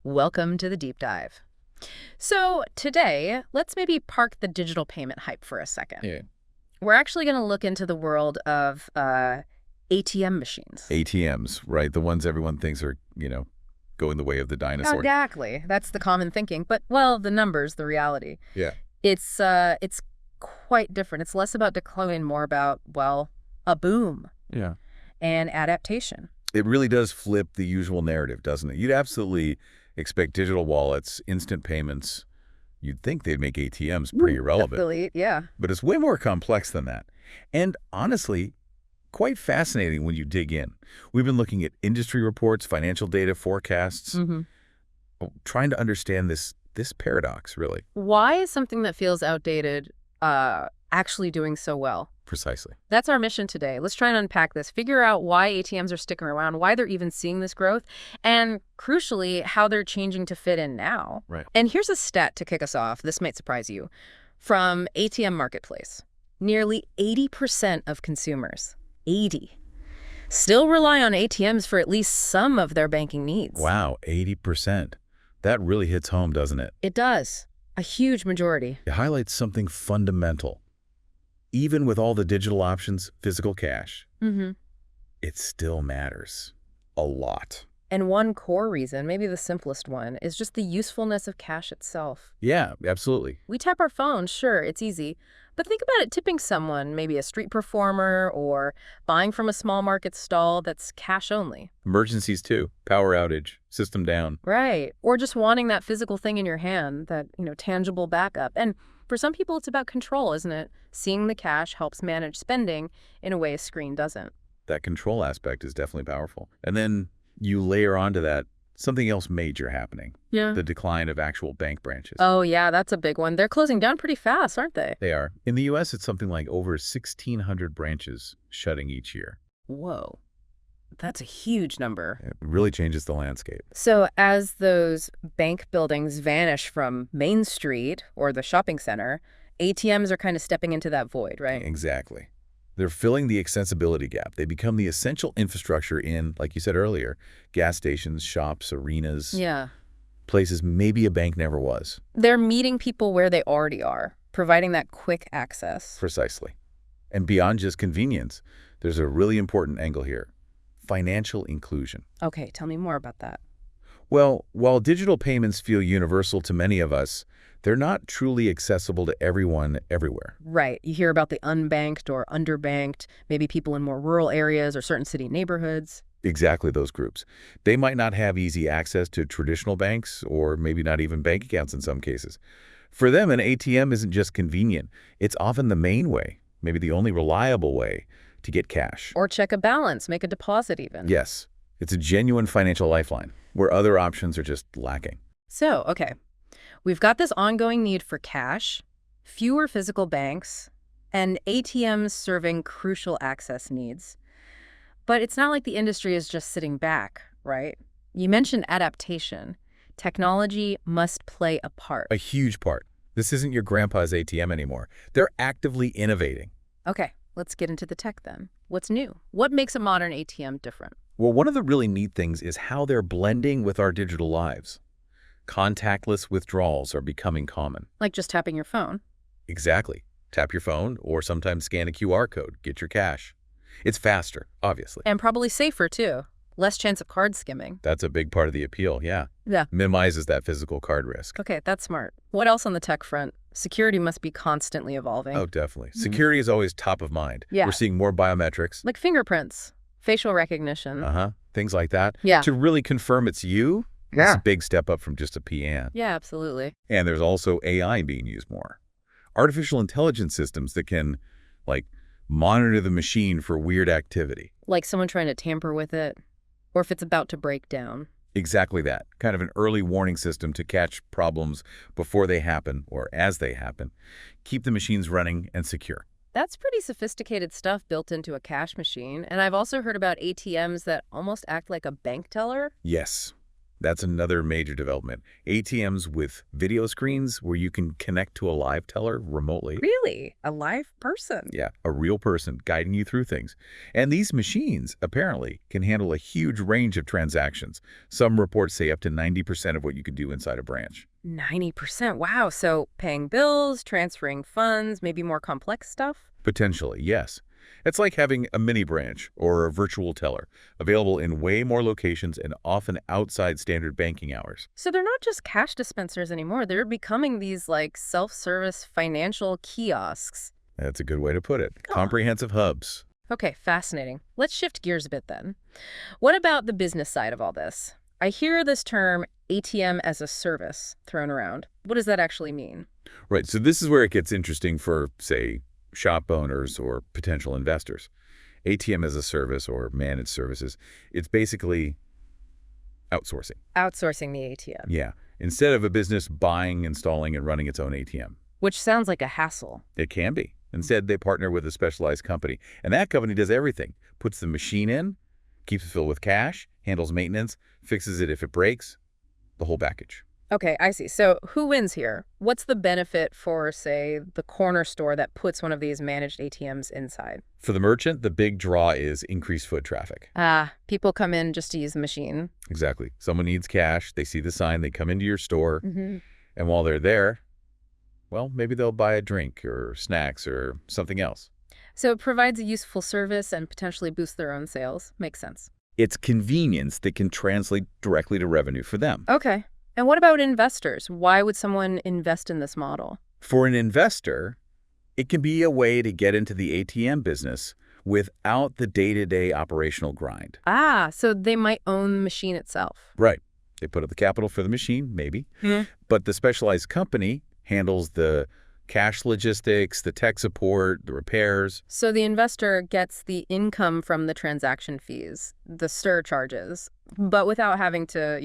Welcome to the deep dive. So today, let's maybe park the digital payment hype for a second. Yeah. We're actually going to look into the world of ATM machines. ATMs, right? The ones everyone thinks are, going the way of the dinosaur. Exactly. That's the common thinking. But, well, the numbers, the reality. Yeah. It's quite different. It's less about decline, more about, well, a boom. Yeah. And adaptation. It really does flip the usual narrative, doesn't it? You'd absolutely expect digital wallets, instant payments. You'd think they'd make ATMs pretty irrelevant. Definitely, yeah. But it's way more complex than that. And honestly, quite fascinating when you dig in. We've been looking at industry reports, financial data, forecasts, trying to understand this paradox, really. Why is something that feels outdated actually doing so well? Precisely. That's our mission today. Let's try and unpack this, figure out why ATMs are sticking around, why they're even seeing this growth, and crucially, how they're changing to fit in now. Right. And here's a stat to kick us off. This might surprise you. From ATM Marketplace, nearly 80% of consumers, 80, still rely on ATMs for at least some of their banking needs. Wow, 80%. That really hits home, doesn't it? It does. A huge majority. It highlights something fundamental. Even with all the digital options, physical cash, it still matters a lot. And one core reason, maybe the simplest one, is just the usefulness of cash itself. Yeah, absolutely. We tap our phone, sure, it's easy. But think about it tipping someone, maybe a street performer, or buying from a small market stall that's cash only. Emergencies too. Power outage, system down. Right. Or just wanting that physical thing in your hand, that, tangible backup. And for some people, it's about control, isn't it? Seeing the cash helps manage spending in a way a screen doesn't. That control aspect is definitely powerful. And then you layer onto that something else major happening. Yeah. The decline of actual bank branches. Oh, yeah, that's a big one. They're closing down pretty fast, aren't they? They are. In the U.S., it's something like over 1,600 branches shutting each year. Whoa. That's a huge number. It really changes the landscape. So as those bank buildings vanish from Main Street or the shopping center, ATMs are kind of stepping into that void, right? Exactly. They're filling the accessibility gap. They become the essential infrastructure in, like you said earlier, gas stations, shops, arenas, places maybe a bank never was. They're meeting people where they already are, providing that quick access. Precisely. And beyond just convenience, there's a really important angle here. Financial inclusion. Okay, tell me more about that. Well, while digital payments feel universal to many of us, they're not truly accessible to everyone everywhere. Right. You hear about the unbanked or underbanked, maybe people in more rural areas or certain city neighborhoods. Exactly those groups. They might not have easy access to traditional banks or maybe not even bank accounts in some cases. For them, an ATM isn't just convenient. It's often the main way, maybe the only reliable way to get cash. Or check a balance, make a deposit even. Yes. It's a genuine financial lifeline where other options are just lacking. So, okay. We've got this ongoing need for cash, fewer physical banks, and ATMs serving crucial access needs. But it's not like the industry is just sitting back, right? You mentioned adaptation. Technology must play a part. A huge part. This isn't your grandpa's ATM anymore. They're actively innovating. Okay, let's get into the tech then. What's new? What makes a modern ATM different? Well, one of the really neat things is how they're blending with our digital lives. Contactless withdrawals are becoming common. Like just tapping your phone? Exactly. Tap your phone or sometimes scan a QR code, get your cash. It's faster, obviously. And probably safer, too. Less chance of card skimming. That's a big part of the appeal, yeah. Yeah. Minimizes that physical card risk. Okay, that's smart. What else on the tech front? Security must be constantly evolving. Oh, definitely. Security is always top of mind. Yeah. We're seeing more biometrics. Like fingerprints, facial recognition. Things like that. Yeah. To really confirm it's you, it's a big step up from just a PN. Yeah, absolutely. And there's also AI being used more. Artificial intelligence systems that can, monitor the machine for weird activity. Like someone trying to tamper with it, or if it's about to break down. Exactly that. Kind of an early warning system to catch problems before they happen or as they happen. Keep the machines running and secure. That's pretty sophisticated stuff built into a cash machine. And I've also heard about ATMs that almost act like a bank teller. Yes. That's another major development. ATMs with video screens where you can connect to a live teller remotely. Really? A live person? Yeah, a real person guiding you through things. And these machines, apparently, can handle a huge range of transactions. Some reports say up to 90% of what you could do inside a branch. 90%. Wow. So paying bills, transferring funds, maybe more complex stuff? Potentially, yes. It's like having a mini branch or a virtual teller, available in way more locations and often outside standard banking hours. So they're not just cash dispensers anymore. They're becoming these like self-service financial kiosks. That's a good way to put it. Oh. Comprehensive hubs. Okay, fascinating. Let's shift gears a bit then. What about the business side of all this? I hear this term ATM as a service thrown around. What does that actually mean? Right, so this is where it gets interesting for, say, shop owners or potential investors. ATM as a service or managed services, it's basically outsourcing. Outsourcing the ATM, Yeah, instead of a business buying, installing, and running its own ATM. which sounds like a hassle. It can be. Instead, they partner with a specialized company, and that company does everything. Puts the machine in, keeps it filled with cash, handles maintenance, fixes it if it breaks, the whole package. Okay, I see. So who wins here? What's the benefit for, say, the corner store that puts one of these managed ATMs inside? For the merchant, the big draw is increased foot traffic. People come in just to use the machine. Exactly. Someone needs cash, they see the sign, they come into your store, Mm-hmm. and while they're there, well, maybe they'll buy a drink or snacks or something else. So it provides a useful service and potentially boosts their own sales. Makes sense. It's convenience that can translate directly to revenue for them. Okay. And what about investors? Why would someone invest in this model? For an investor, it can be a way to get into the ATM business without the day-to-day operational grind. So they might own the machine itself. Right. They put up the capital for the machine, maybe. Hmm. But the specialized company handles the cash logistics, the tech support, the repairs. So the investor gets the income from the transaction fees, the surcharges, but without having to,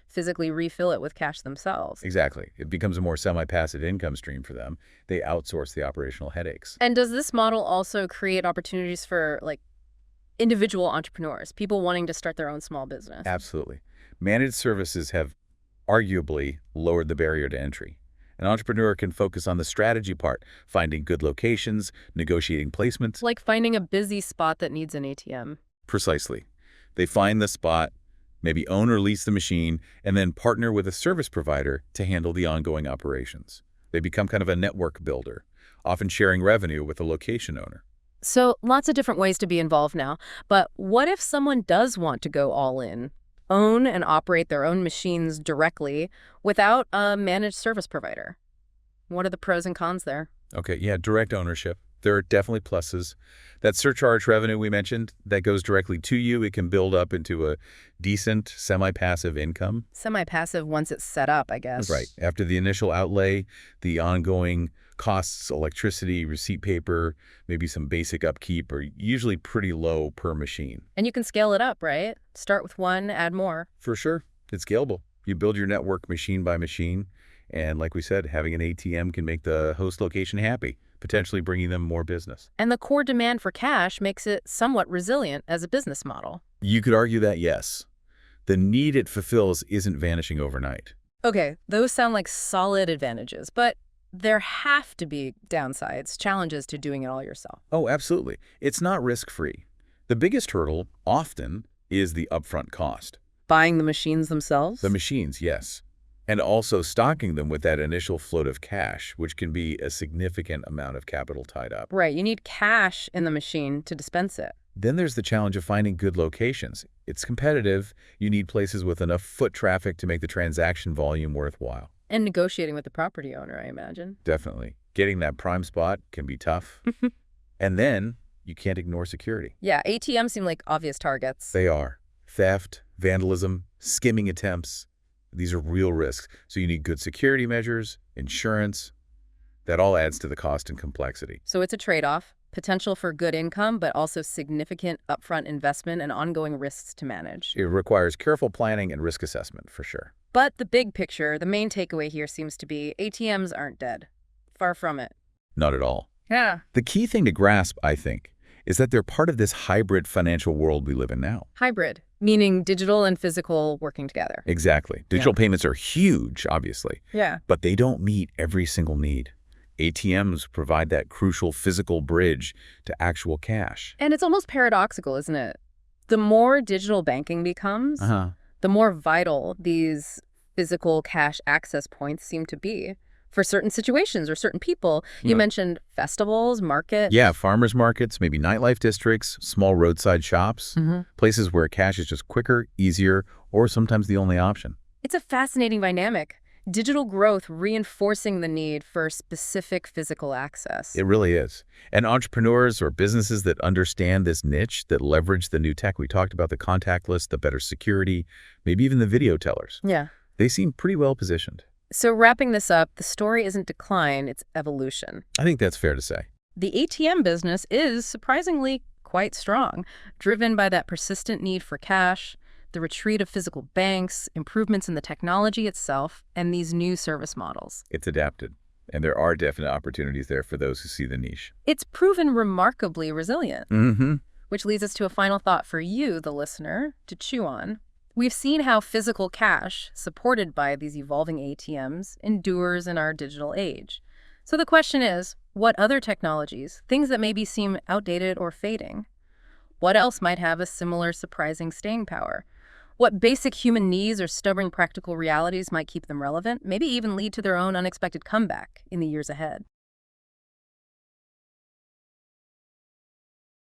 physically refill it with cash themselves. Exactly. It becomes a more semi-passive income stream for them. They outsource the operational headaches. And does this model also create opportunities for, like, individual entrepreneurs, people wanting to start their own small business? Absolutely. Managed services have arguably lowered the barrier to entry. An entrepreneur can focus on the strategy part, finding good locations, negotiating placements. Like finding a busy spot that needs an ATM. Precisely. They find the spot, maybe own or lease the machine, and then partner with a service provider to handle the ongoing operations. They become kind of a network builder, often sharing revenue with the location owner. So lots of different ways to be involved now. But what if someone does want to go all in, own and operate their own machines directly without a managed service provider? What are the pros and cons there? Okay, yeah, direct ownership. There are definitely pluses. That surcharge revenue we mentioned, that goes directly to you. It can build up into a decent semi-passive income. Semi-passive once it's set up, I guess. Right. After the initial outlay, the ongoing costs, electricity, receipt paper, maybe some basic upkeep are usually pretty low per machine. And you can scale it up, right? Start with one, add more. For sure. It's scalable. You build your network machine by machine. And like we said, having an ATM can make the host location happy, potentially bringing them more business. And the core demand for cash makes it somewhat resilient as a business model. You could argue that, yes. The need it fulfills isn't vanishing overnight. Okay, those sound like solid advantages, but there have to be downsides, challenges to doing it all yourself. Oh, absolutely. It's not risk-free. The biggest hurdle, often, is the upfront cost. Buying the machines themselves? The machines, yes. And also stocking them with that initial float of cash, which can be a significant amount of capital tied up. Right, you need cash in the machine to dispense it. Then there's the challenge of finding good locations. It's competitive. You need places with enough foot traffic to make the transaction volume worthwhile. And negotiating with the property owner, I imagine. Definitely. Getting that prime spot can be tough. And then you can't ignore security. Yeah, ATMs seem like obvious targets. They are. Theft, vandalism, skimming attempts. These are real risks. So you need good security measures, insurance. That all adds to the cost and complexity. So it's a trade-off, potential for good income, but also significant upfront investment and ongoing risks to manage. It requires careful planning and risk assessment, for sure. But the big picture, the main takeaway here seems to be ATMs aren't dead. Far from it. Not at all. Yeah. The key thing to grasp, I think, is that they're part of this hybrid financial world we live in now. Hybrid, Meaning digital and physical working together. Exactly. Digital payments are huge, obviously, Yeah. but they don't meet every single need. ATMs provide that crucial physical bridge to actual cash. And it's almost paradoxical, isn't it? The more digital banking becomes, the more vital these physical cash access points seem to be for certain situations or certain people. You mentioned festivals, markets. Yeah, farmers markets, maybe nightlife districts, small roadside shops, places where cash is just quicker, easier, or sometimes the only option. It's a fascinating dynamic. Digital growth reinforcing the need for specific physical access. It really is. And entrepreneurs or businesses that understand this niche, that leverage the new tech, we talked about the contactless, the better security, maybe even the video tellers. Yeah. They seem pretty well positioned. So wrapping this up, the story isn't decline, it's evolution. I think that's fair to say. The ATM business is surprisingly quite strong, driven by that persistent need for cash, the retreat of physical banks, improvements in the technology itself, and these new service models. It's adapted, and there are definite opportunities there for those who see the niche. It's proven remarkably resilient, which leads us to a final thought for you, the listener, to chew on. We've seen how physical cash, supported by these evolving ATMs, endures in our digital age. So the question is, what other technologies, things that maybe seem outdated or fading, what else might have a similar surprising staying power? What basic human needs or stubborn practical realities might keep them relevant, maybe even lead to their own unexpected comeback in the years ahead?